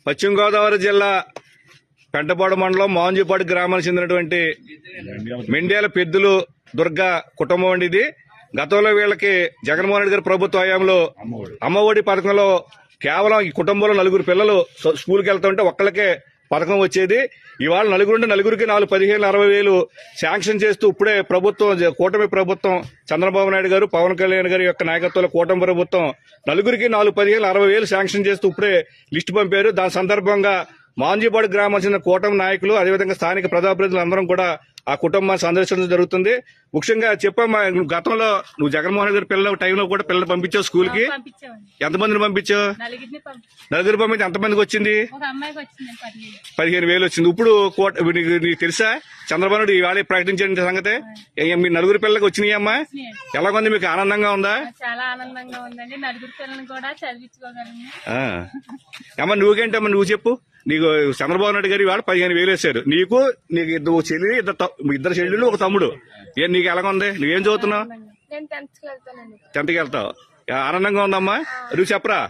పశ్చిమ గోదావరి జిల్లా పెంటపాడు మండలం మాంజీపాడు గ్రామానికి చెందినటువంటి మెండ్యాల పెద్దులు దుర్గా కుటుంబం అండి ఇది. గతంలో వీళ్ళకి జగన్మోహన్ రెడ్డి గారి ప్రభుత్వ హయాంలో అమ్మఒడి పథకంలో కేవలం ఈ కుటుంబంలో 4 పిల్లలు స్కూల్కి వెళ్తుంటే ఒక్కళ్ళకే పథకం వచ్చేది. ఇవాళ నలుగురికి 15,000-60,000 శాంక్షన్ చేస్తూ ఇప్పుడే ప్రభుత్వం, కూటమి ప్రభుత్వం, చంద్రబాబు నాయుడు గారు, పవన్ కళ్యాణ్ గారి యొక్క నాయకత్వంలో కూటమి ప్రభుత్వం నలుగురికి 15,000-60,000 శాంక్షన్ చేస్తూ ఇప్పుడే లిస్టు పంపారు. దాని సందర్భంగా మాంజీపాడు గ్రామానికి చెందిన కూటమి నాయకులు, అదేవిధంగా స్థానిక ప్రజాప్రతినిధులు అందరం కూడా ఆ కుటుంబాన్ని సందర్శించడం జరుగుతుంది. ముఖ్యంగా చెప్పమ్మా, గతంలో నువ్వు జగన్మోహన్ రెడ్డి గారి పిల్లల టైంలో కూడా పిల్లలు పంపించావు స్కూల్ కి? ఎంతమందిని పంపించావు? 4 పంపించి ఎంతమందికి వచ్చింది? 15,000 వచ్చింది. ఇప్పుడు నీకు తెలుసా చంద్రబాబు నాయుడు ఇవాళ ప్రకటించిన సంగతి? మీ 4 పిల్లలకి వచ్చినాయి అమ్మా? ఎలాగుంది, మీకు ఆనందంగా ఉందా? చాలా ఆనందంగా ఉందండి. 4 పిల్లల్ని కూడా చదివించుకోగలను. అమ్మా నువ్వేంటమ్మా, నువ్వు చెప్పు. నీకు చంద్రబాబు నాయుడు గారు ఇవాళ 15,000 వేశారు. నీకు చెల్లి, ఇద్దరు చెల్లెళ్ళు, ఒక తమ్ముడు. నీకు ఎలాగుంది? నువ్వేం చదువుతున్నావు? నేను 10th కి వెళ్తానండి. 10th కి వెళ్తావు. ఆనందంగా ఉందమ్మా. నువ్వు చెప్పరా?